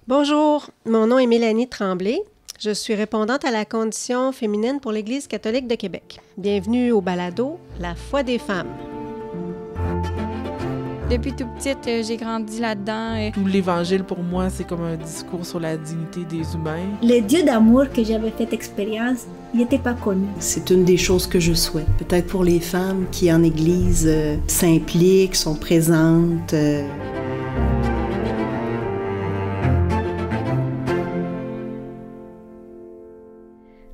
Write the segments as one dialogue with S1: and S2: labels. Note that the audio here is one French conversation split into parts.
S1: Bonjour, mon nom est Mélanie Tremblay. Je suis répondante à la condition féminine pour l'Église catholique de Québec. Bienvenue au balado La foi des femmes.
S2: Depuis tout petite, j'ai grandi là-dedans.
S3: Tout l'Évangile, pour moi, c'est comme un discours sur la dignité des humains.
S4: Le Dieu d'amour que j'avais fait expérience, il n'était pas connu.
S5: C'est une des choses que je souhaite. Peut-être pour les femmes qui, en Église, s'impliquent, sont présentes.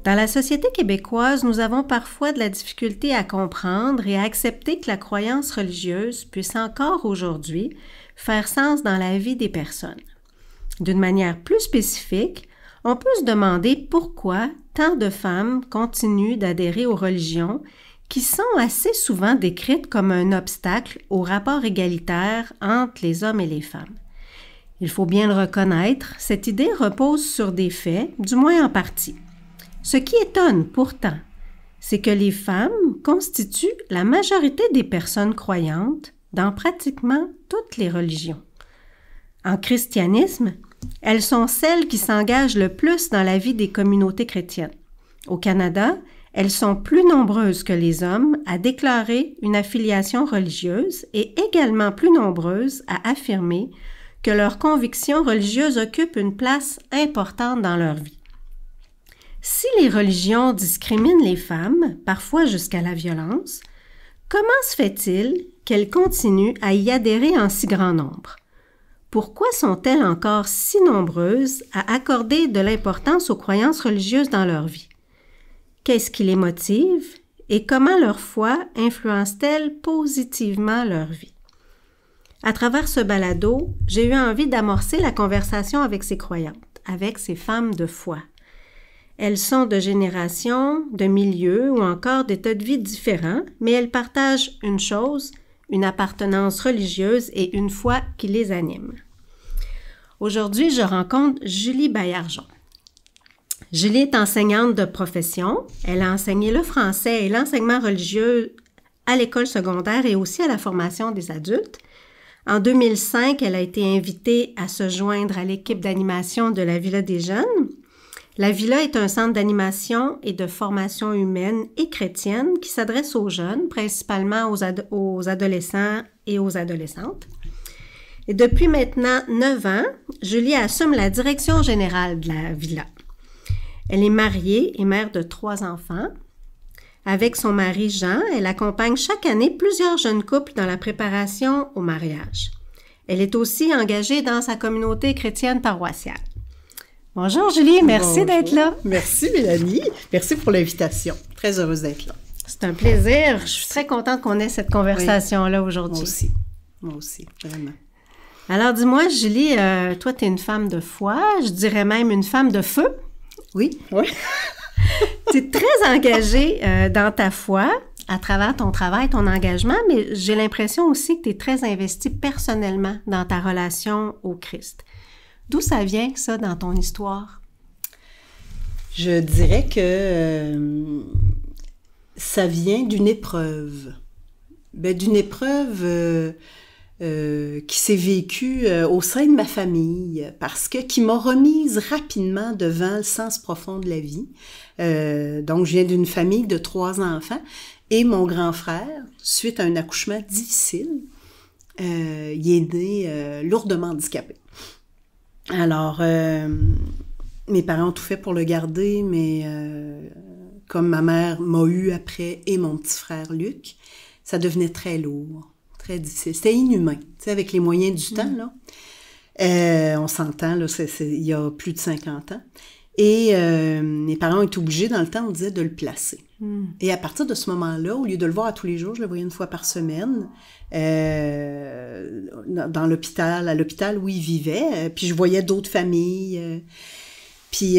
S1: Dans la société québécoise, nous avons parfois de la difficulté à comprendre et à accepter que la croyance religieuse puisse encore aujourd'hui faire sens dans la vie des personnes. D'une manière plus spécifique, on peut se demander pourquoi tant de femmes continuent d'adhérer aux religions qui sont assez souvent décrites comme un obstacle au rapport égalitaire entre les hommes et les femmes. Il faut bien le reconnaître, cette idée repose sur des faits, du moins en partie. Ce qui étonne pourtant, c'est que les femmes constituent la majorité des personnes croyantes dans pratiquement toutes les religions. En christianisme, elles sont celles qui s'engagent le plus dans la vie des communautés chrétiennes. Au Canada, elles sont plus nombreuses que les hommes à déclarer une affiliation religieuse et également plus nombreuses à affirmer que leurs convictions religieuses occupent une place importante dans leur vie. Si les religions discriminent les femmes, parfois jusqu'à la violence, comment se fait-il qu'elles continuent à y adhérer en si grand nombre? Pourquoi sont-elles encore si nombreuses à accorder de l'importance aux croyances religieuses dans leur vie? Qu'est-ce qui les motive et comment leur foi influence-t-elle positivement leur vie? À travers ce balado, j'ai eu envie d'amorcer la conversation avec ces croyantes, avec ces femmes de foi. Elles sont de générations, de milieux ou encore d'états de vie différents, mais elles partagent une chose, une appartenance religieuse et une foi qui les anime. Aujourd'hui, je rencontre Julie Baillargeon. Julie est enseignante de profession. Elle a enseigné le français et l'enseignement religieux à l'école secondaire et aussi à la formation des adultes. En 2005, elle a été invitée à se joindre à l'équipe d'animation de la Villa des jeunes. La Villa est un centre d'animation et de formation humaine et chrétienne qui s'adresse aux jeunes, principalement aux adolescents et aux adolescentes. Et depuis maintenant 9 ans, Julie assume la direction générale de la Villa. Elle est mariée et mère de 3 enfants. Avec son mari Jean, elle accompagne chaque année plusieurs jeunes couples dans la préparation au mariage. Elle est aussi engagée dans sa communauté chrétienne paroissiale. Bonjour Julie, merci d'être là.
S5: Merci Mélanie, merci pour l'invitation. Très heureuse d'être là.
S1: C'est un plaisir. Je suis très contente qu'on ait cette conversation-là aujourd'hui.
S5: Moi aussi, vraiment.
S1: Alors dis-moi Julie, toi tu es une femme de foi, je dirais même une femme de feu.
S5: Oui.
S1: Tu es très engagée dans ta foi, à travers ton travail, ton engagement, mais j'ai l'impression aussi que tu es très investie personnellement dans ta relation au Christ. D'où ça vient, ça, dans ton histoire?
S5: Je dirais que ça vient d'une épreuve. D'une épreuve qui s'est vécue au sein de ma famille, qui m'a remise rapidement devant le sens profond de la vie. Donc, je viens d'une famille de 3 enfants et mon grand frère, suite à un accouchement difficile, il est né lourdement handicapé. Alors, mes parents ont tout fait pour le garder, mais comme ma mère m'a eu après et mon petit frère Luc, ça devenait très lourd, très difficile. C'était inhumain, tu sais, avec les moyens du temps, là. On s'entend, là, il y a plus de 50 ans. Et mes parents ont été obligés, dans le temps, on disait, de le placer. Et à partir de ce moment-là, au lieu de le voir à tous les jours, je le voyais une fois par semaine, dans l'hôpital, à l'hôpital où il vivait. Puis je voyais d'autres familles. Puis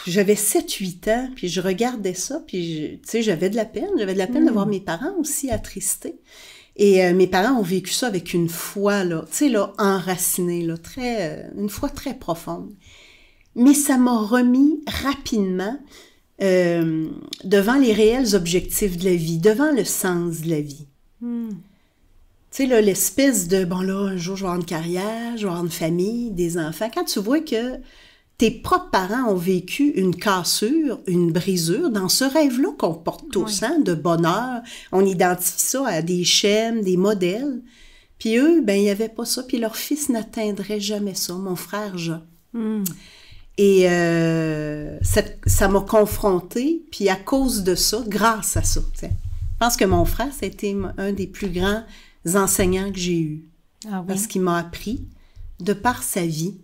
S5: j'avais 7-8 ans, puis je regardais ça, puis tu sais, j'avais de la peine. J'avais de la peine de voir mes parents aussi attristés. Et mes parents ont vécu ça avec une foi, là, tu sais, là, enracinée, là, une foi très profonde. Mais ça m'a remis rapidement devant les réels objectifs de la vie, devant le sens de la vie. Tu Tu sais, là, l'espèce de, bon là, un jour, je vais avoir une carrière, je vais avoir une famille, des enfants. Quand tu vois que tes propres parents ont vécu une cassure, une brisure, dans ce rêve-là qu'on porte tous, hein, de bonheur, on identifie ça à des schèmes, des modèles. Puis eux, ben, il n'y avait pas ça, puis leur fils n'atteindrait jamais ça, mon frère Jean. Et ça m'a confrontée, puis à cause de ça, grâce à ça, t'sais. Je pense que mon frère, ça a été un des plus grands enseignants que j'ai eu.
S1: Ah oui.
S5: Parce qu'il m'a appris, de par sa vie,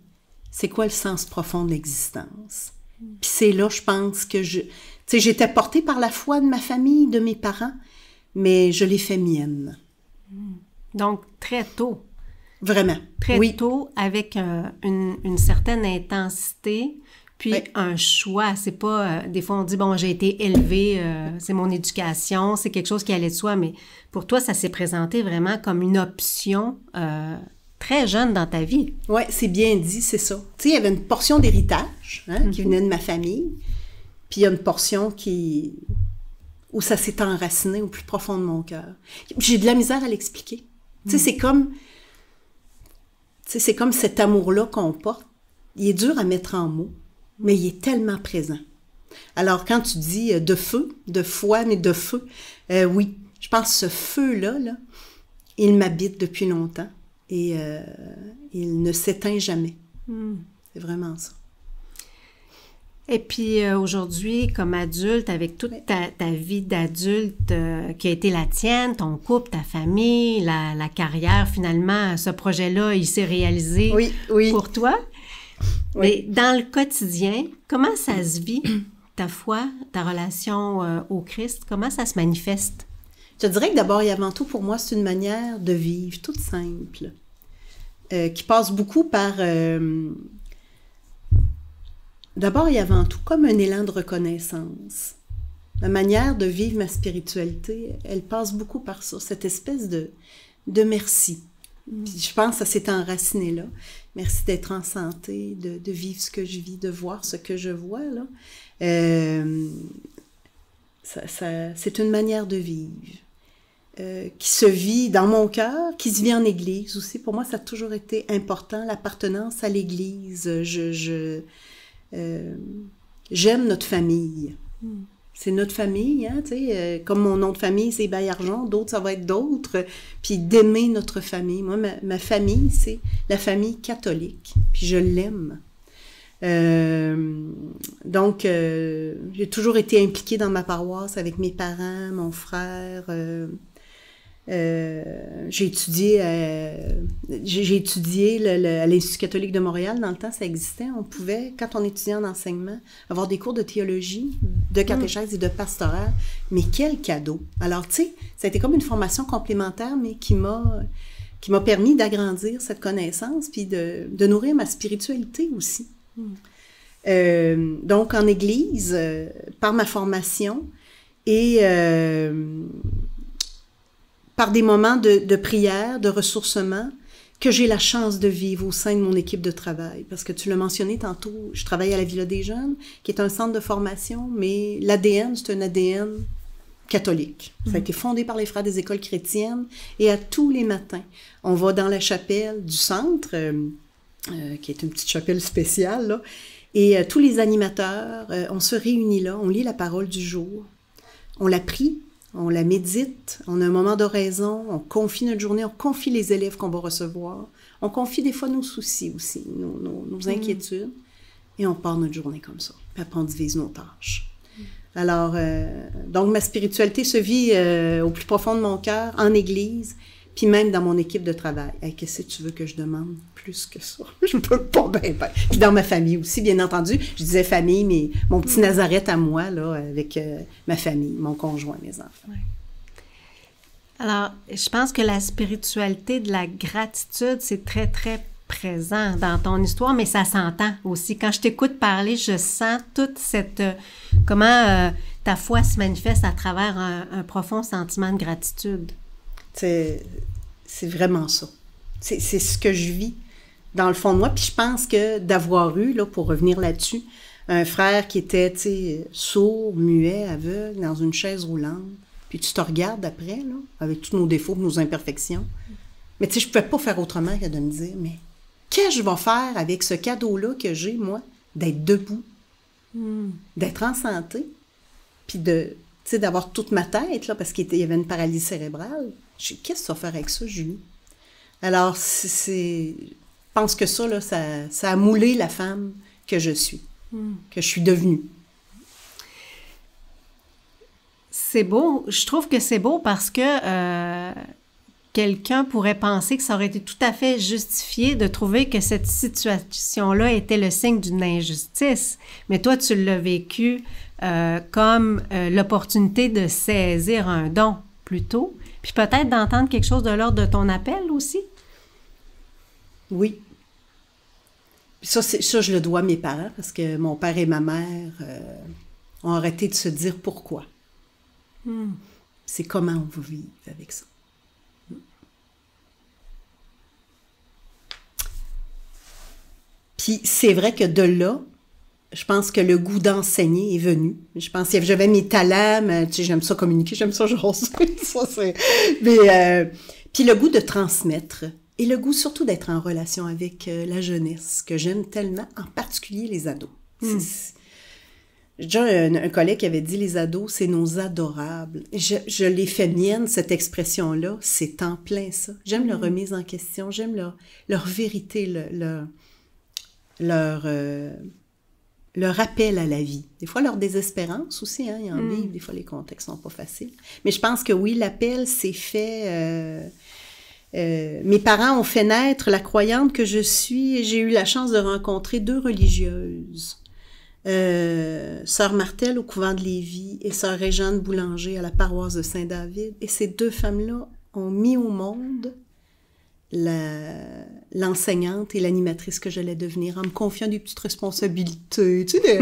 S5: c'est quoi le sens profond de l'existence. Puis c'est là, je pense que tu sais, j'étais portée par la foi de ma famille, de mes parents, mais je l'ai fait mienne.
S1: Donc, très tôt.
S5: Vraiment.
S1: Très
S5: oui.
S1: tôt, avec une certaine intensité, puis
S5: Oui.
S1: un choix. C'est pas... des fois, on dit, bon, j'ai été élevée, c'est mon éducation, c'est quelque chose qui allait de soi, mais pour toi, ça s'est présenté vraiment comme une option très jeune dans ta vie.
S5: Oui, c'est bien dit, c'est ça. Tu sais, il y avait une portion d'héritage qui venait de ma famille, puis il y a une portion où ça s'est enraciné au plus profond de mon cœur. J'ai de la misère à l'expliquer. Tu sais, c'est comme... Tu sais, c'est comme cet amour-là qu'on porte. Il est dur à mettre en mots, mais il est tellement présent. Alors, quand tu dis de feu, de foi, mais de feu, oui, je pense que ce feu-là, là, il m'habite depuis longtemps et il ne s'éteint jamais. C'est vraiment ça.
S1: Et puis aujourd'hui, comme adulte, avec toute ta vie d'adulte qui a été la tienne, ton couple, ta famille, la carrière, finalement, ce projet-là, il s'est réalisé pour toi. Oui. Mais dans le quotidien, comment ça se vit, ta foi, ta relation au Christ? Comment ça se manifeste?
S5: Je dirais que d'abord et avant tout, pour moi, c'est une manière de vivre toute simple, qui passe beaucoup par... D'abord et avant tout, comme un élan de reconnaissance. La manière de vivre ma spiritualité, elle passe beaucoup par ça, cette espèce de merci. Puis je pense que ça s'est enraciné là. Merci d'être en santé, de vivre ce que je vis, de voir ce que je vois, là. C'est une manière de vivre qui se vit dans mon cœur, qui se vit en Église aussi. Pour moi, ça a toujours été important, l'appartenance à l'Église. J'aime notre famille. C'est notre famille, hein, tu sais, comme mon nom de famille, c'est Baillargeon, d'autres, ça va être d'autres, puis d'aimer notre famille. Moi, ma famille, c'est la famille catholique, puis je l'aime. Donc, j'ai toujours été impliquée dans ma paroisse avec mes parents, mon frère. J'ai étudié à l'Institut catholique de Montréal. Dans le temps, ça existait. On pouvait, quand on étudiait en enseignement, avoir des cours de théologie, de catéchèse et de pastoral. Mais quel cadeau! Alors, tu sais, ça a été comme une formation complémentaire, mais qui m'a permis d'agrandir cette connaissance puis de nourrir ma spiritualité aussi. Donc, en Église, par ma formation et... par des moments de prière, de ressourcement, que j'ai la chance de vivre au sein de mon équipe de travail. Parce que tu l'as mentionné tantôt, je travaille à la Villa des Jeunes, qui est un centre de formation, mais l'ADN, c'est un ADN catholique. Ça a été fondé par les frères des écoles chrétiennes, et à tous les matins, on va dans la chapelle du centre, qui est une petite chapelle spéciale, là, et tous les animateurs, on se réunit là, on lit la parole du jour, on la prie, on la médite, on a un moment d'oraison, on confie notre journée, on confie les élèves qu'on va recevoir, on confie des fois nos soucis aussi, nos inquiétudes, et on part notre journée comme ça. Puis après, on divise nos tâches. Alors, donc ma spiritualité se vit au plus profond de mon cœur, en Église, puis même dans mon équipe de travail. Hey, qu'est-ce que tu veux que je demande plus que ça? Je peux pas bien. Puis dans ma famille aussi, bien entendu. Je disais famille, mais mon petit Nazareth à moi, là, avec ma famille, mon conjoint, mes enfants.
S1: Ouais. Alors, je pense que la spiritualité de la gratitude, c'est très, très présent dans ton histoire, mais ça s'entend aussi. Quand je t'écoute parler, je sens toute cette... comment ta foi se manifeste à travers un profond sentiment de gratitude.
S5: C'est vraiment ça. C'est ce que je vis dans le fond de moi. Puis je pense que d'avoir eu, là, pour revenir là-dessus, un frère qui était, tu sais, sourd, muet, aveugle, dans une chaise roulante, puis tu te regardes après, là, avec tous nos défauts, nos imperfections, Mais tu sais, je pouvais pas faire autrement que de me dire, mais qu'est-ce que je vais faire avec ce cadeau-là que j'ai, moi, d'être debout, d'être en santé, puis de, tu sais, d'avoir toute ma tête, là, parce qu'il y avait une paralysie cérébrale. Qu'est-ce que ça va faire avec ça, Julie? Alors, je pense que ça, là, ça a moulé la femme que je suis, que je suis devenue.
S1: C'est beau. Je trouve que c'est beau parce que quelqu'un pourrait penser que ça aurait été tout à fait justifié de trouver que cette situation-là était le signe d'une injustice. Mais toi, tu l'as vécu comme l'opportunité de saisir un don plutôt, puis peut-être d'entendre quelque chose de l'ordre de ton appel aussi.
S5: Oui. Ça, je le dois à mes parents, parce que mon père et ma mère ont arrêté de se dire pourquoi. C'est comment on va vivre avec ça. Puis c'est vrai que de là, je pense que le goût d'enseigner est venu. Je pense que j'avais mes talents, mais, tu sais, j'aime ça communiquer, j'aime ça jaser, ça c'est... Mais, puis le goût de transmettre et le goût surtout d'être en relation avec la jeunesse, que j'aime tellement, en particulier les ados. J'ai déjà un collègue qui avait dit « Les ados, c'est nos adorables ». Je l'ai fait mienne, cette expression-là, c'est en plein ça. J'aime leur remise en question, j'aime leur vérité, leur appel à la vie. Des fois, leur désespérance aussi, hein, ils en vivent, des fois les contextes sont pas faciles. Mais je pense que oui, l'appel s'est fait... mes parents ont fait naître la croyante que je suis et j'ai eu la chance de rencontrer 2 religieuses. Sœur Martel au couvent de Lévis et Sœur Réjeanne Boulanger à la paroisse de Saint-David. Et ces 2 femmes-là ont mis au monde l'enseignante et l'animatrice que j'allais devenir en me confiant des petites responsabilités, tu sais.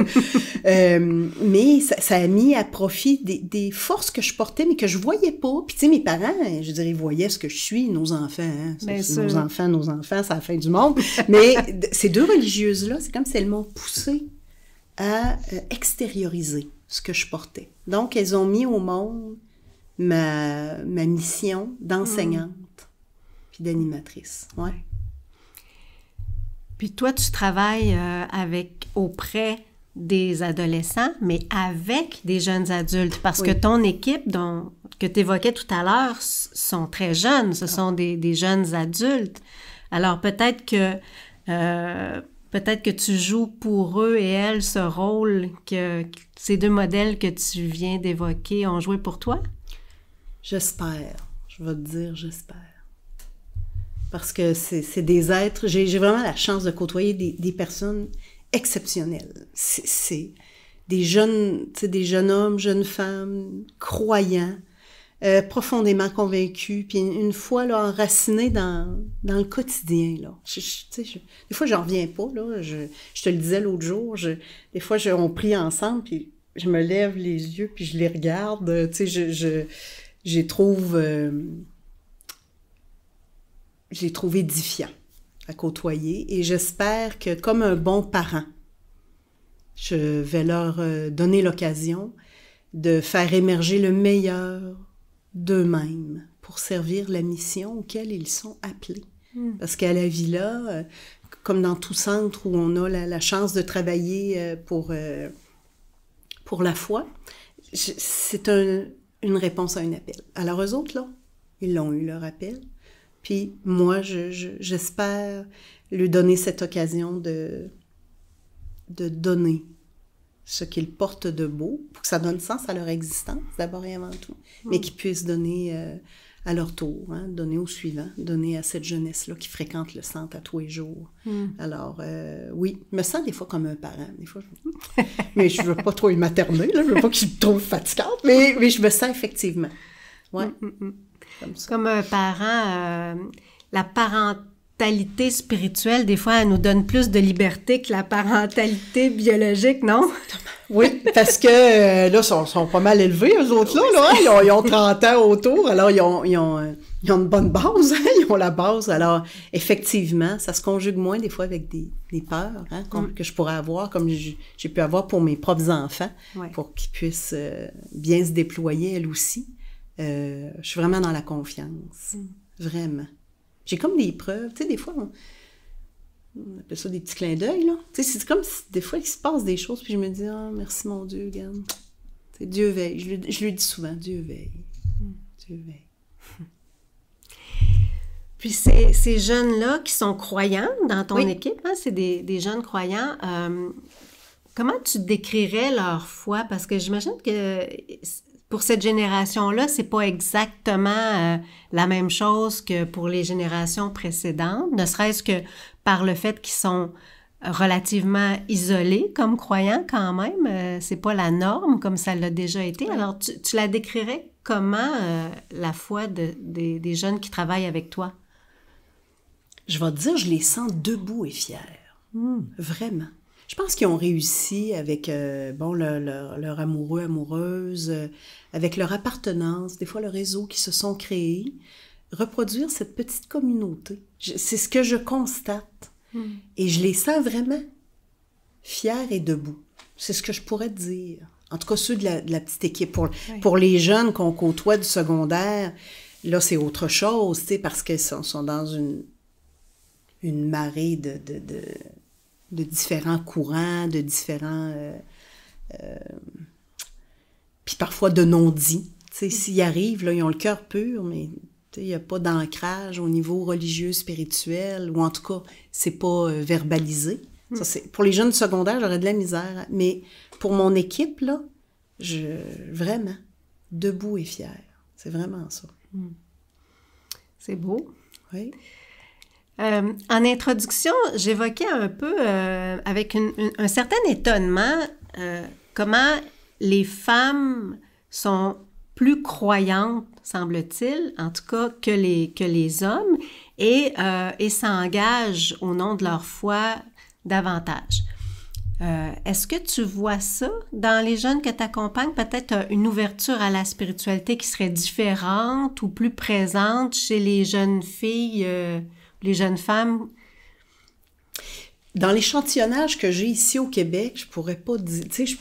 S5: Mais ça a mis à profit des forces que je portais, mais que je voyais pas. Puis tu sais, mes parents, je dirais, ils voyaient ce que je suis, nos enfants, hein. Nos enfants, c'est la fin du monde. Mais ces 2 religieuses-là, c'est comme si elles m'ont poussée à extérioriser ce que je portais. Donc, elles ont mis au monde ma mission d'enseignante puis d'animatrice. Ouais.
S1: Puis toi, tu travailles auprès des adolescents, mais avec des jeunes adultes, parce que ton équipe que tu évoquais tout à l'heure sont très jeunes, ce sont des jeunes adultes. Alors peut-être que tu joues pour eux et elles ce rôle que ces 2 modèles que tu viens d'évoquer ont joué pour toi? J'espère. Je vais te dire, j'espère. Parce que c'est des êtres... J'ai vraiment la chance de côtoyer des personnes exceptionnelles. C'est des jeunes hommes, jeunes femmes, croyants, profondément convaincus, puis une fois là, enracinés dans le quotidien. Là. Des fois, j'en reviens pas. Là. Je te le disais l'autre jour, des fois, on prie ensemble, puis je me lève les yeux, puis je les regarde. Je les trouve édifiants à côtoyer, et j'espère que, comme un bon parent, je vais leur donner l'occasion de faire émerger le meilleur d'eux-mêmes pour servir la mission auquel ils sont appelés. Parce qu'à la Villa, comme dans tout centre où on a la chance de travailler pour la foi, c'est une réponse à un appel. Alors eux autres, là, ils l'ont eu, leur appel. Puis moi, j'espère lui donner cette occasion de donner ce qu'ils portent de beau, pour que ça donne sens à leur existence, d'abord et avant tout, mais qu'ils puissent donner à leur tour, hein, donner au suivant, donner à cette jeunesse-là qui fréquente le centre à tous les jours. Alors, oui, je me sens des fois comme un parent, des fois. Mais je veux pas trop y materner, là, je veux pas qu'ils me trouvent fatigante, mais je me sens effectivement. Ouais. Comme ça. Comme un parent, la parentalité spirituelle, des fois, elle nous donne plus de liberté que la parentalité biologique, non? Oui, parce que là, ils sont pas mal élevés, eux autres, là. Ils ont 30 ans autour, alors ils ont une bonne base, hein, ils ont la base. Alors, effectivement, ça se conjugue moins des fois avec des peurs, hein, que je pourrais avoir, comme j'ai pu avoir pour mes propres enfants, pour qu'ils puissent bien se déployer, elles aussi. Je suis vraiment dans la confiance, vraiment.
S5: J'ai comme des preuves. Tu sais, des fois, on appelle ça des petits clins d'œil, là. Tu sais, c'est comme si des fois, il se passe des choses, puis je me dis, ah, merci mon Dieu, regarde. Tu sais, Dieu veille. Je lui dis souvent, Dieu veille. Dieu veille.
S1: Puis ces jeunes-là qui sont croyants dans ton équipe, hein, c'est des jeunes croyants, comment tu décrirais leur foi? Parce que j'imagine que pour cette génération-là, c'est pas exactement la même chose que pour les générations précédentes, ne serait-ce que par le fait qu'ils sont relativement isolés comme croyants quand même. C'est pas la norme comme ça l'a déjà été. Alors, tu la décrirais comment, la foi des jeunes qui travaillent avec toi?
S5: Je vais te dire, je les sens debout et fiers. Vraiment. Je pense qu'ils ont réussi avec leur amoureux, amoureuse, avec leur appartenance, des fois le réseau qui se sont créés, reproduire cette petite communauté. C'est ce que je constate. Et je les sens vraiment fiers et debout. C'est ce que je pourrais te dire. En tout cas, ceux de la petite équipe. Pour les jeunes qu'on côtoie du secondaire, là, c'est autre chose, tu sais, parce qu'ils sont dans une marée de différents courants, de différents... puis parfois de non-dits. Tu sais, s'ils arrivent, là, ils ont le cœur pur, mais il n'y a pas d'ancrage au niveau religieux, spirituel, ou en tout cas, c'est pas verbalisé. Ça, pour les jeunes du secondaire, j'aurais de la misère. Mais pour mon équipe, là, vraiment, debout et fier. C'est vraiment ça.
S1: C'est beau.
S5: Oui.
S1: En introduction, j'évoquais un peu, avec un certain étonnement, comment les femmes sont plus croyantes, semble-t-il, en tout cas, que les hommes, et s'engagent au nom de leur foi davantage. Est-ce que tu vois ça dans les jeunes que tu accompagnes? Peut-être une ouverture à la spiritualité qui serait différente ou plus présente chez les jeunes filles, les jeunes femmes?
S5: Dans l'échantillonnage que j'ai ici au Québec, je pourrais pas dire, tu sais,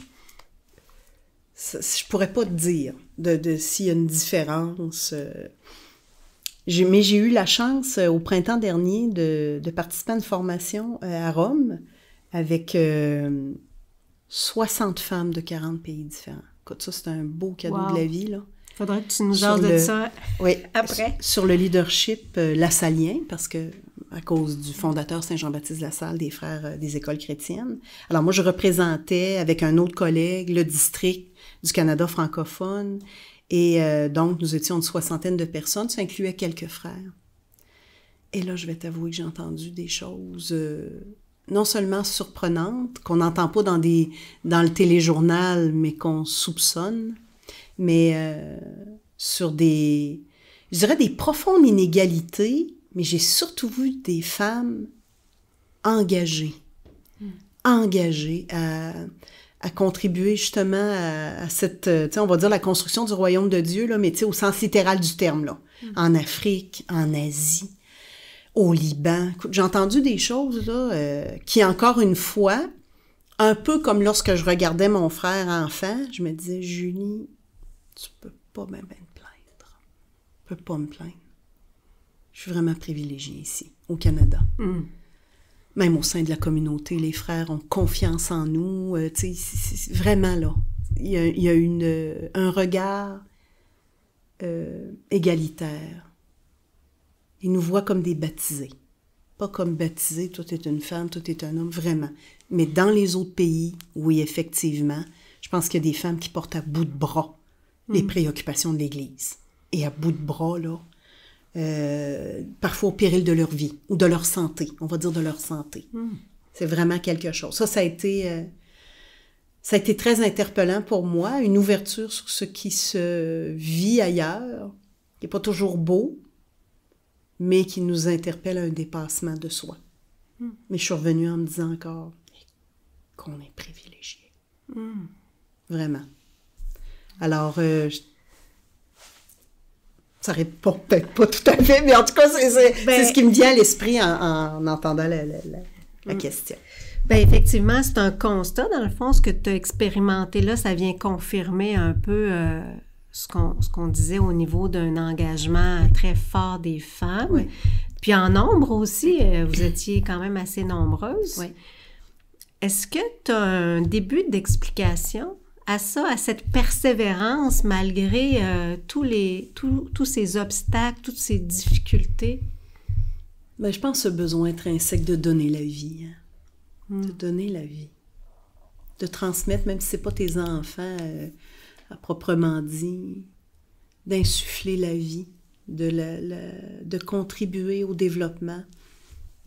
S5: je pourrais pas te dire de s'il y a une différence. Mais j'ai eu la chance au printemps dernier de participer à une formation à Rome avec 60 femmes de 40 pays différents. Écoute, ça, c'est un beau cadeau de la vie, là.
S1: Faudrait que tu nous jases de ça après.
S5: Sur le leadership lassalien, parce que à cause du fondateur Saint-Jean-Baptiste Lassalle, des frères des écoles chrétiennes. Alors moi, je représentais avec un autre collègue le district du Canada francophone, et donc nous étions une 60aine de personnes, ça incluait quelques frères. Et là, je vais t'avouer que j'ai entendu des choses non seulement surprenantes, qu'on n'entend pas dans le téléjournal, mais qu'on soupçonne, mais sur je dirais des profondes inégalités, mais j'ai surtout vu des femmes engagées à contribuer justement à cette, tu sais, on va dire la construction du royaume de Dieu, là, mais tu sais, au sens littéral du terme, là, en Afrique, en Asie, au Liban. Écoute, j'ai entendu des choses, là, qui, encore une fois, un peu comme lorsque je regardais mon frère enfant, je me disais, Julie, tu peux pas me plaindre. Tu peux pas me plaindre. Je suis vraiment privilégiée ici, au Canada. Même au sein de la communauté, les frères ont confiance en nous. Tu sais, c'est vraiment là. Il y a un regard égalitaire. Ils nous voient comme des baptisés. Pas comme baptisés, toi t'es une femme, toi t'es un homme, vraiment. Mais dans les autres pays, oui, effectivement, je pense qu'il y a des femmes qui portent à bout de bras les préoccupations de l'Église. Et à bout de bras, là, parfois au péril de leur vie ou de leur santé, on va dire de leur santé. C'est vraiment quelque chose. Ça a été très interpellant pour moi, une ouverture sur ce qui se vit ailleurs, qui n'est pas toujours beau, mais qui nous interpelle à un dépassement de soi. Mais je suis revenue en me disant encore qu'on est privilégié. Vraiment. Alors, ça répond peut-être pas tout à fait, mais en tout cas, c'est ce qui me vient à l'esprit en entendant la question.
S1: Bien, effectivement, c'est un constat. Dans le fond, ce que tu as expérimenté là, ça vient confirmer un peu ce qu'on disait au niveau d'un engagement très fort des femmes. Puis en nombre aussi, vous étiez quand même assez nombreuses.
S5: Oui.
S1: Est-ce que tu as un début d'explication à ça, à cette persévérance malgré tous ces obstacles, toutes ces difficultés?
S5: Ben, je pense au besoin intrinsèque de donner la vie. Hein? De donner la vie. De transmettre, même si ce n'est pas tes enfants à proprement dit, d'insuffler la vie, de contribuer au développement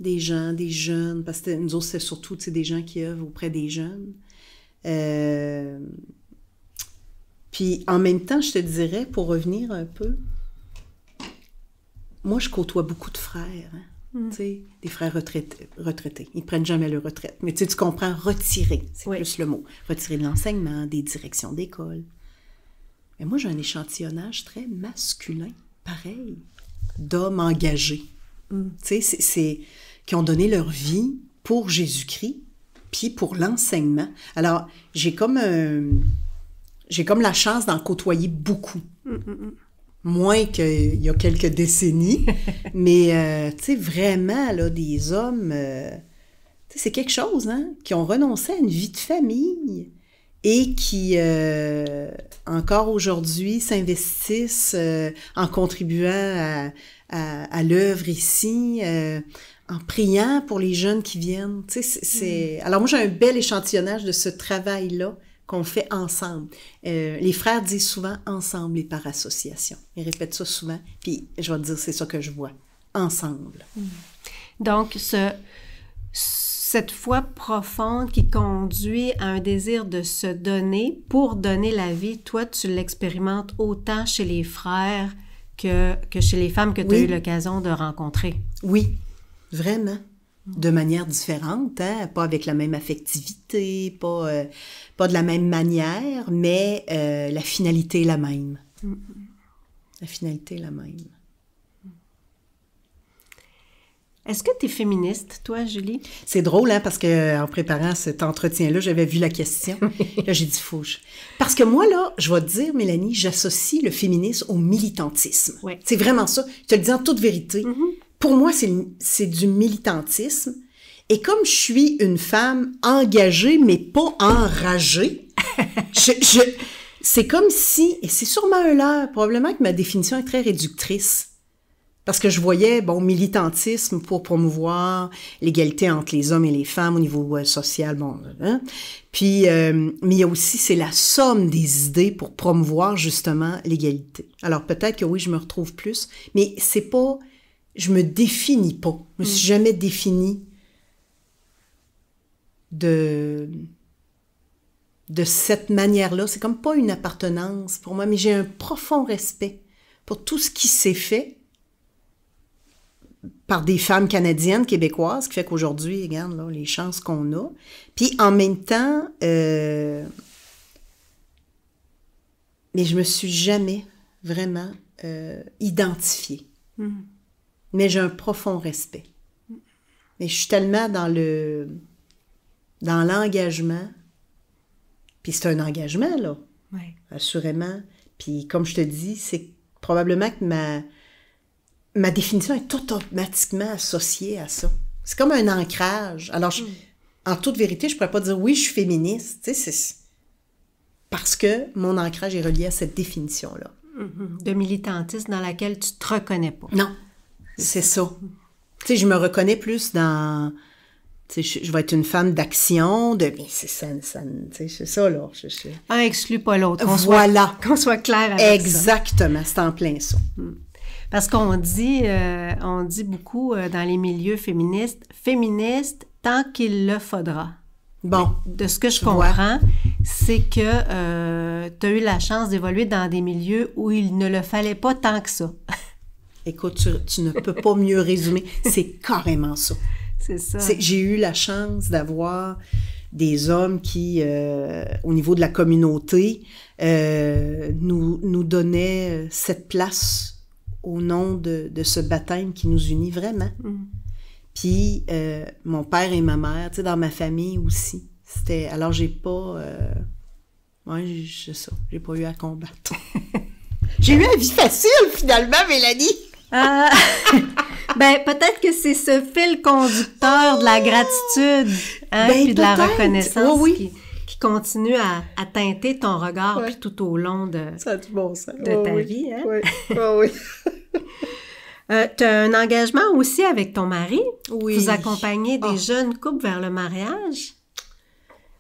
S5: des gens, des jeunes, parce que nous autres, c'est surtout des gens qui œuvrent auprès des jeunes. Puis en même temps, je te dirais, pour revenir un peu, moi, je côtoie beaucoup de frères, hein? Tu sais, des frères retraités. Ils ne prennent jamais leur retraite. Mais tu comprends, retirer, c'est plus le mot. Retirer de l'enseignement, des directions d'école. Mais moi, j'ai un échantillonnage très masculin, pareil, d'hommes engagés. Tu sais, qui ont donné leur vie pour Jésus-Christ, puis pour l'enseignement. Alors, j'ai comme la chance d'en côtoyer beaucoup. Moins qu'il y a quelques décennies. Mais, tu sais, vraiment, là, des hommes, tu sais, c'est quelque chose, hein, qui ont renoncé à une vie de famille et qui, encore aujourd'hui, s'investissent en contribuant à l'œuvre ici, en priant pour les jeunes qui viennent. Tu sais, Alors, moi, j'ai un bel échantillonnage de ce travail-là qu'on fait ensemble. Les frères disent souvent « ensemble et par association ». Ils répètent ça souvent, puis je vais te dire, c'est ça que je vois. Ensemble.
S1: Donc, cette foi profonde qui conduit à un désir de se donner pour donner la vie, toi, tu l'expérimentes autant chez les frères que chez les femmes que tu as eu l'occasion de rencontrer. Oui,
S5: vraiment. De manière différente, hein? Pas avec la même affectivité, pas de la même manière, mais la finalité est la même. La finalité est la même.
S1: Est-ce que tu es féministe, toi, Julie?
S5: C'est drôle, hein, parce qu'en préparant cet entretien-là, j'avais vu la question. Là, j'ai dit, Parce que moi, là, je vais te dire, Mélanie, j'associe le féminisme au militantisme.
S1: Ouais.
S5: C'est vraiment ça. Je te le dis en toute vérité. Pour moi, c'est du militantisme. Et comme je suis une femme engagée, mais pas enragée, c'est comme si, et c'est sûrement un leurre, probablement que ma définition est très réductrice. Parce que je voyais, militantisme pour promouvoir l'égalité entre les hommes et les femmes au niveau social, hein? Puis, mais il y a aussi, c'est la somme des idées pour promouvoir justement l'égalité. Alors peut-être que oui, je me retrouve plus, mais c'est pas, je me définis pas. Je me suis jamais définie de cette manière-là. C'est comme pas une appartenance pour moi, mais j'ai un profond respect pour tout ce qui s'est fait par des femmes canadiennes, québécoises, qui fait qu'aujourd'hui, regarde, là, les chances qu'on a. Puis en même temps, mais je me suis jamais vraiment identifiée. Mais j'ai un profond respect. Mais je suis tellement dans l'engagement. Puis c'est un engagement, là.
S1: Oui.
S5: Assurément. Puis comme je te dis, c'est probablement que ma définition est automatiquement associée à ça. C'est comme un ancrage. Alors, en toute vérité, je ne pourrais pas dire oui, je suis féministe. Tu sais, c'est parce que mon ancrage est relié à cette définition-là.
S1: De militantisme dans laquelle tu ne te reconnais pas.
S5: Non, c'est ça. Tu sais, je me reconnais plus dans... Tu sais, je vais être une femme d'action, mais c'est ça, tu sais, c'est ça, là.
S1: Un exclut pas l'autre. Qu'on soit clair avec
S5: Exactement, c'est en plein ça.
S1: Parce qu'on dit beaucoup dans les milieux féministes tant qu'il le faudra.
S5: Bon.
S1: De ce que je comprends, c'est que tu as eu la chance d'évoluer dans des milieux où il ne le fallait pas tant que ça.
S5: Écoute, tu ne peux pas mieux résumer. C'est carrément ça.
S1: C'est ça.
S5: J'ai eu la chance d'avoir des hommes qui, au niveau de la communauté, nous donnaient cette place au nom de ce baptême qui nous unit vraiment. Puis, mon père et ma mère, tu sais, dans ma famille aussi. Alors, j'ai pas... c'est ça. J'ai pas eu à combattre. J'ai eu une vie facile, finalement, Mélanie!
S1: Ben, peut-être que c'est ce fil conducteur de la gratitude, hein,
S5: Ben,
S1: puis de la
S5: peut-être.
S1: reconnaissance
S5: Oui.
S1: qui continue à teinter ton regard
S5: Ouais.
S1: puis tout au long de
S5: Ça a du bon sens.
S1: ta vie. Hein?
S5: Oui, oui.
S1: Tu as un engagement aussi avec ton mari.
S5: Oui.
S1: Vous accompagnez des
S5: Ah.
S1: jeunes couples vers le mariage.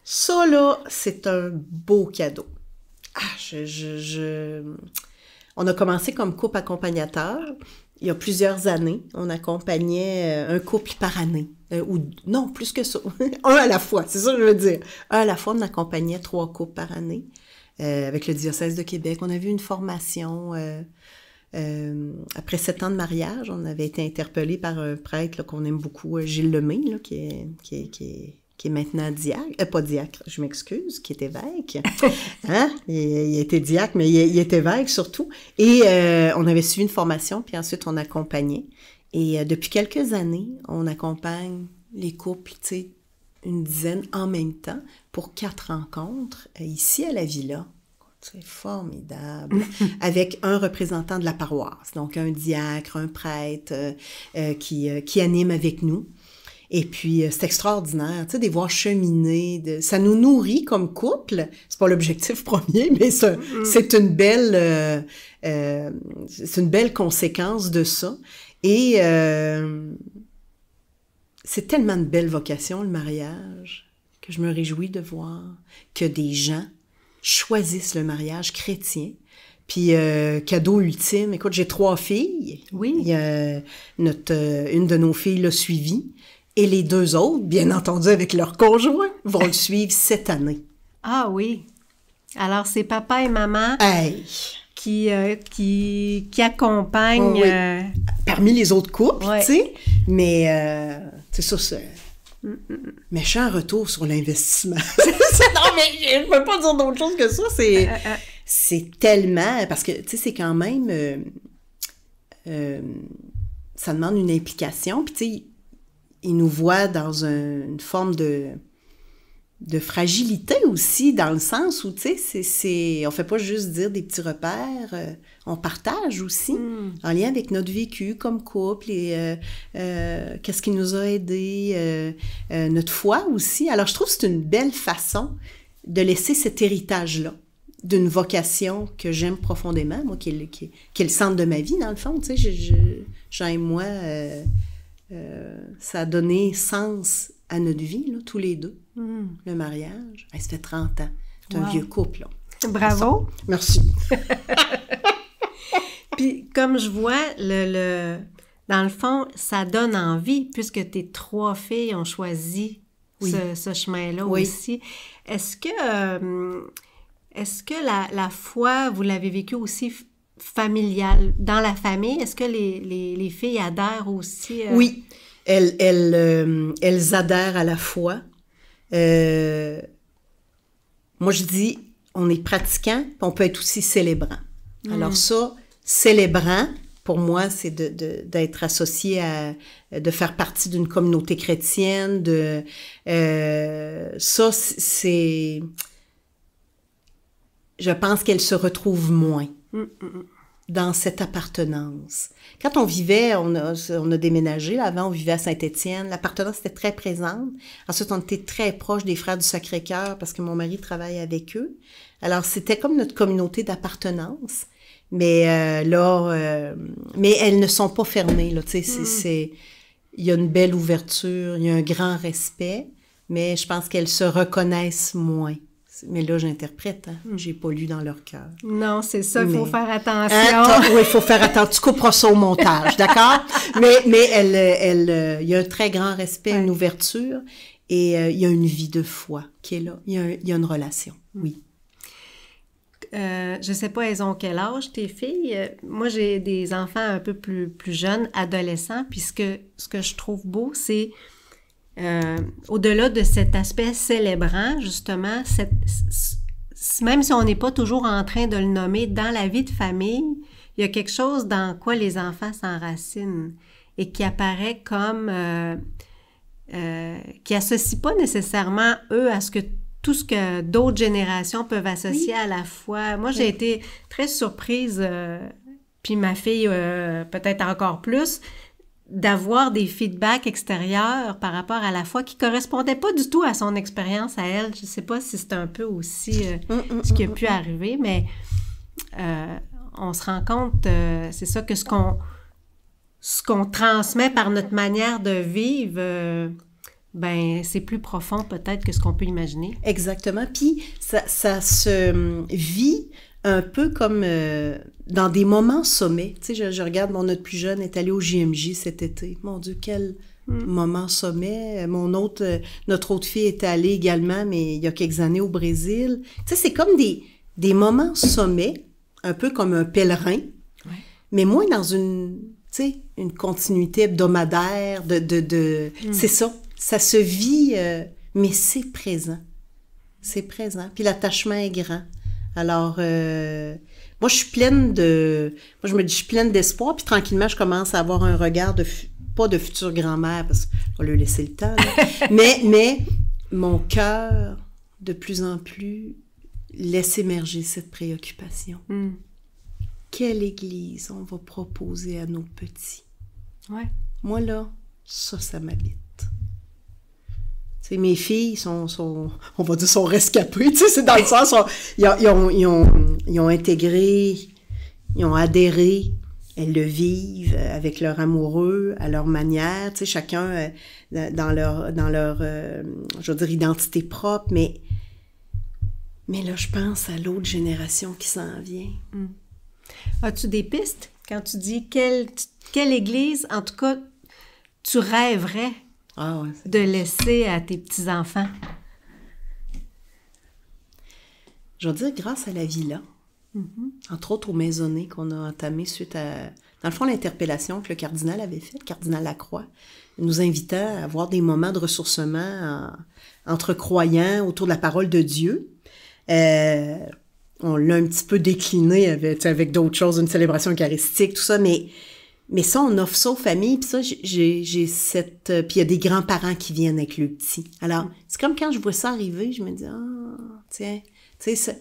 S5: Ça, là, c'est un beau cadeau. On a commencé comme couple accompagnateur. Il y a plusieurs années, on accompagnait un couple par année. Non, plus que ça. Un à la fois, c'est ça que je veux dire. Un à la fois, on accompagnait 3 couples par année. Avec le diocèse de Québec, on a vu une formation. Après 7 ans de mariage, on avait été interpellés par un prêtre là, qu'on aime beaucoup, Gilles Lemay, là, qui est maintenant diacre, pas diacre, je m'excuse, qui est évêque. Hein? Il était diacre, mais il est évêque surtout. Et on avait suivi une formation, puis ensuite on accompagnait. Et depuis quelques années, on accompagne les couples, tu sais, une dizaine en même temps pour 4 rencontres ici à la Villa. C'est formidable. Avec un représentant de la paroisse, donc un diacre, un prêtre qui anime avec nous. Et puis, c'est extraordinaire, tu sais, de les voir cheminer. Ça nous nourrit comme couple. C'est pas l'objectif premier, mais c'est une belle conséquence de ça. Et c'est tellement une belle vocation, le mariage, que je me réjouis de voir que des gens choisissent le mariage chrétien. Puis, cadeau ultime, écoute, j'ai 3 filles.
S1: Oui.
S5: Il y a une de nos filles l'a suivi. Et les 2 autres, bien entendu, avec leur conjoint, vont le suivre cette année.
S1: Ah oui. Alors, c'est papa et maman
S5: Hey!
S1: qui accompagnent...
S5: Oh oui. Parmi les autres couples,
S1: Ouais.
S5: tu sais. Mais, c'est ça, c'est... Méchant retour sur l'investissement. Non, mais je peux pas dire d'autre chose que ça. C'est tellement... Parce que, tu sais, c'est quand même... ça demande une implication. Puis, tu sais, ils nous voient dans une forme de fragilité aussi, dans le sens où, tu sais, on fait pas juste dire des petits repères, on partage aussi, en lien avec notre vécu comme couple et qu'est-ce qui nous a aidés, notre foi aussi. Alors, je trouve que c'est une belle façon de laisser cet héritage-là d'une vocation que j'aime profondément, moi, qui est le centre de ma vie, dans le fond, tu sais, Jean et moi... ça a donné sens à notre vie, là, tous les deux. Le mariage, ça fait 30 ans. C'est un vieux couple, là.
S1: Bravo.
S5: Merci.
S1: Puis, comme je vois, dans le fond, ça donne envie, puisque tes 3 filles ont choisi ce chemin-là aussi. Est-ce que la foi, vous l'avez vécue aussi familiale, dans la famille? Est-ce que les filles adhèrent aussi?
S5: Oui, elles adhèrent à la foi. Moi, je dis, on est pratiquant, puis on peut être aussi célébrant. Alors ça, célébrant, pour moi, c'est d'être associé de faire partie d'une communauté chrétienne, ça, c'est... Je pense qu'elles se retrouvent moins dans cette appartenance. Quand on vivait, on a déménagé, là, avant on vivait à Saint-Étienne, l'appartenance était très présente. Ensuite, on était très proche des Frères du Sacré-Cœur parce que mon mari travaille avec eux. Alors, c'était comme notre communauté d'appartenance. Mais mais elles ne sont pas fermées, là, tu sais, il y a une belle ouverture, il y a un grand respect, mais je pense qu'elles se reconnaissent moins. Mais là, j'interprète, hein. J'ai pas lu dans leur cœur.
S1: Non, c'est ça, il faut faire attention.
S5: Oui, il faut faire attention. Tu couperas ça au montage, d'accord? Mais il y a un très grand respect, une ouverture, et il y a une vie de foi qui est là. Il y a une relation, oui.
S1: Je sais pas, elles ont quel âge, tes filles? Moi, j'ai des enfants un peu plus jeunes, adolescents, puis ce que je trouve beau, c'est... au-delà de cet aspect célébrant, justement, même si on n'est pas toujours en train de le nommer, dans la vie de famille, il y a quelque chose dans quoi les enfants s'enracinent et qui apparaît comme... qui associe pas nécessairement, eux, à tout ce que d'autres générations peuvent associer à la foi. Moi, j'ai été très surprise, puis ma fille peut-être encore plus, d'avoir des feedbacks extérieurs par rapport à la foi qui correspondaient pas du tout à son expérience à elle. Je sais pas si c'est un peu aussi ce qui a pu arriver, mais on se rend compte, c'est ça, que ce qu'on transmet par notre manière de vivre, c'est plus profond peut-être que ce qu'on peut imaginer.
S5: Exactement. Puis ça se vit un peu comme dans des moments sommets. Tu sais, je regarde, notre plus jeune est allé au JMJ cet été. Mon Dieu, quel moment sommet. Notre autre fille est allée également, mais il y a quelques années au Brésil. Tu sais, c'est comme des moments sommets, un peu comme un pèlerin, mais moins dans une continuité hebdomadaire c'est ça. Ça se vit, mais c'est présent. C'est présent. Puis l'attachement est grand. Alors, moi, je me dis, je suis pleine d'espoir, puis tranquillement, je commence à avoir un regard pas de future grand-mère, parce qu'on va lui laisser le temps, là. mais mon cœur, de plus en plus, laisse émerger cette préoccupation. Quelle église on va proposer à nos petits?
S1: Ouais.
S5: Moi, là, ça m'habite. T'sais, mes filles on va dire, sont rescapées, c'est dans le sens, ils ont intégré, ils ont adhéré, elles le vivent avec leur amoureux, à leur manière, chacun dans leur je veux dire, identité propre, mais là, je pense à l'autre génération qui s'en vient.
S1: As-tu des pistes quand tu dis quelle église, en tout cas, tu rêverais de laisser à tes petits-enfants?
S5: Je veux dire, grâce à la villa, entre autres aux maisonnées qu'on a entamées suite à, dans le fond, l'interpellation que le cardinal avait faite, le cardinal Lacroix, nous invitant à avoir des moments de ressourcement entre croyants autour de la parole de Dieu. On l'a un petit peu décliné avec d'autres choses, une célébration eucharistique, tout ça, mais ça, on offre ça aux familles, puis ça, j'ai cette... Puis il y a des grands-parents qui viennent avec le petit. Alors, c'est comme quand je vois ça arriver, je me dis, tiens, tu sais,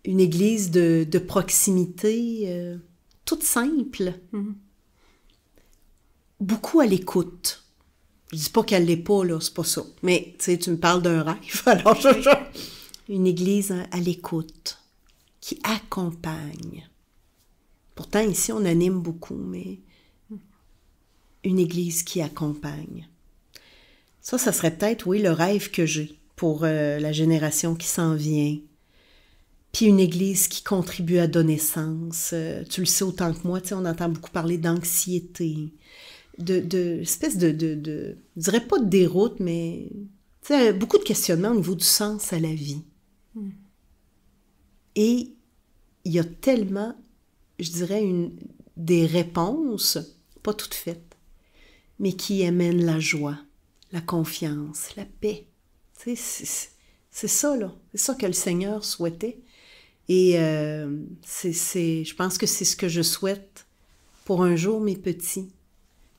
S5: une église de proximité, toute simple, beaucoup à l'écoute. Je dis pas qu'elle l'est pas, là, c'est pas ça. Mais, tu sais, tu me parles d'un rêve, alors une église à l'écoute, qui accompagne. Pourtant, ici, on anime beaucoup, mais une église qui accompagne. Ça serait peut-être, oui, le rêve que j'ai pour la génération qui s'en vient. Puis une église qui contribue à donner sens. Tu le sais autant que moi, tu sais, on entend beaucoup parler d'anxiété, espèce je dirais pas de déroute, mais tu sais, beaucoup de questionnements au niveau du sens à la vie. Et il y a tellement, je dirais, des réponses, pas toutes faites, mais qui amènent la joie, la confiance, la paix. Tu sais, c'est ça, là. C'est ça que le Seigneur souhaitait. Et je pense que c'est ce que je souhaite pour un jour, mes petits.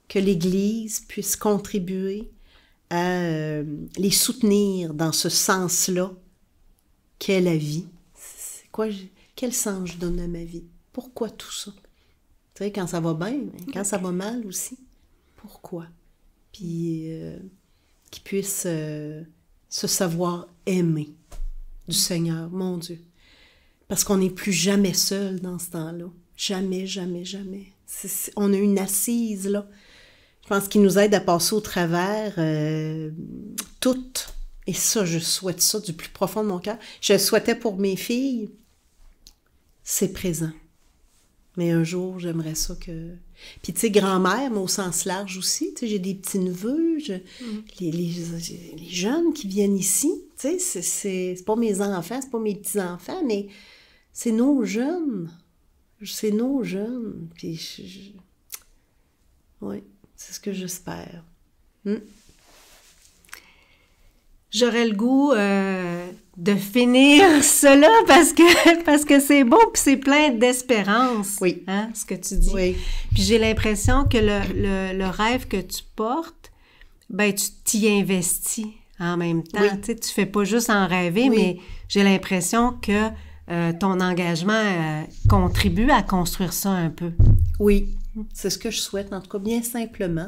S5: Que l'Église puisse contribuer à les soutenir dans ce sens-là qu'est la vie. C'est quoi, quel sens je donne à ma vie? Pourquoi tout ça? Tu sais, quand ça va bien, mais quand ça va mal aussi, pourquoi? Puis qu'ils puissent se savoir aimer du Seigneur, mon Dieu. Parce qu'on n'est plus jamais seul dans ce temps-là. Jamais, jamais, jamais. On a une assise, là. Je pense qu'il nous aide à passer au travers toutes. Et ça, je souhaite ça du plus profond de mon cœur. Je le souhaitais pour mes filles. C'est présent. Mais un jour, j'aimerais ça que... Puis, tu sais, grand-mère, mais au sens large aussi. Tu sais, j'ai des petits-neveux, les jeunes qui viennent ici. Tu sais, c'est pas mes enfants, c'est pas mes petits-enfants, mais c'est nos jeunes. C'est nos jeunes. Puis, oui, c'est ce que j'espère.
S1: J'aurais le goût de finir cela parce que c'est beau puis c'est plein d'espérance,
S5: oui.
S1: Hein, ce que tu dis.
S5: Oui.
S1: Puis j'ai l'impression que le rêve que tu portes, ben tu t'y investis en même temps.
S5: Oui.
S1: Tu sais, tu fais pas juste en rêver, oui. Mais j'ai l'impression que ton engagement contribue à construire ça un peu.
S5: Oui, C'est ce que je souhaite, en tout cas, bien simplement.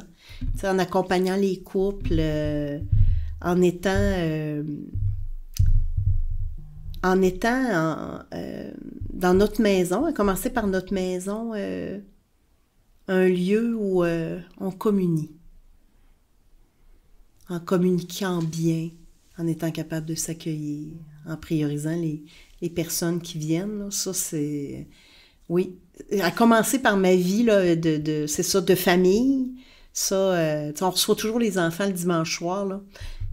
S5: T'sais, en accompagnant les couples, en étant dans notre maison, à commencer par notre maison, un lieu où on communie. En communiquant bien, en étant capable de s'accueillir, en priorisant les personnes qui viennent. Là. Ça, c'est... Oui. À commencer par ma vie, là, c'est ça, de famille. Ça, on reçoit toujours les enfants le dimanche soir, là.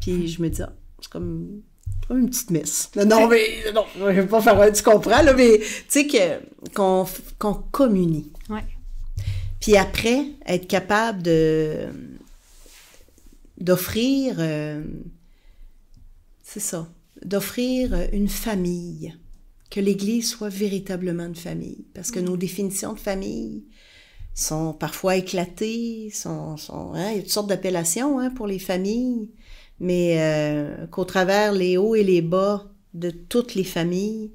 S5: Puis je me dis, c'est comme une petite messe. Non, je vais pas faire tu comprends, là, mais tu sais qu'on communie.
S1: Ouais.
S5: Puis après, être capable d'offrir, c'est ça, d'offrir une famille, que l'Église soit véritablement une famille. Parce que nos définitions de famille sont parfois éclatées, il y a toutes sortes d'appellations pour les familles, mais qu'au travers les hauts et les bas de toutes les familles,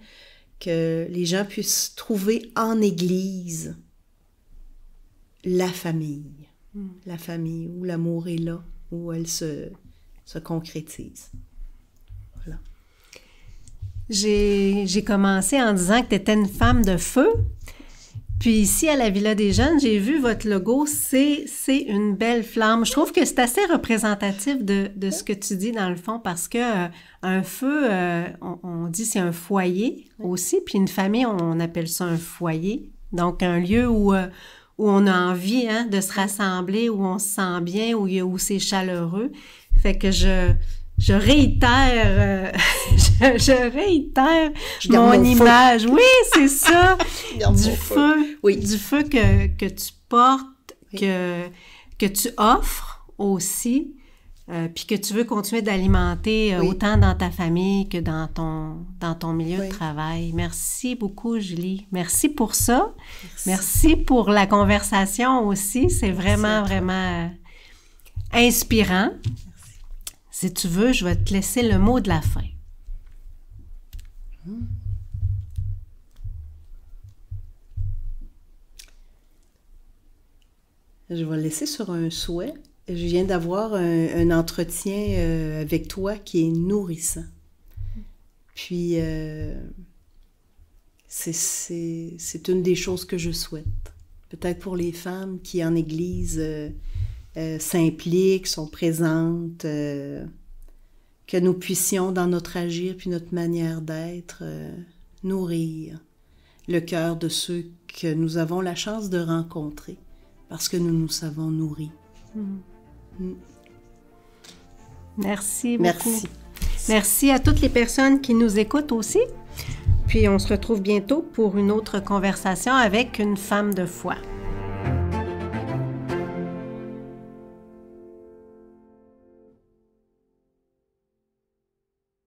S5: que les gens puissent trouver en Église la famille où l'amour est là, où elle se concrétise. Voilà.
S1: J'ai commencé en disant que tu étais une femme de feu. Puis ici, à la Villa des Jeunes, j'ai vu votre logo, c'est une belle flamme. Je trouve que c'est assez représentatif de ce que tu dis dans le fond, parce que un feu, on dit c'est un foyer aussi, puis une famille, on appelle ça un foyer. Donc, un lieu où on a envie de se rassembler, où on se sent bien, où c'est chaleureux. Fait que je réitère, je réitère mon image. Oui, c'est ça. Du feu, du feu que tu portes, que tu offres aussi, puis que tu veux continuer d'alimenter autant dans ta famille que dans ton milieu de travail. Merci beaucoup, Julie. Merci pour ça. Merci pour la conversation aussi. C'est vraiment inspirant. Si tu veux, je vais te laisser le mot de la fin.
S5: Je vais le laisser sur un souhait. Je viens d'avoir un entretien avec toi qui est nourrissant. Puis, c'est une des choses que je souhaite. Peut-être pour les femmes qui, en Église, s'impliquent, sont présentes, que nous puissions, dans notre agir puis notre manière d'être, nourrir le cœur de ceux que nous avons la chance de rencontrer, parce que nous nous savons nourris.
S1: Merci beaucoup. Merci à toutes les personnes qui nous écoutent aussi. Puis on se retrouve bientôt pour une autre conversation avec une femme de foi.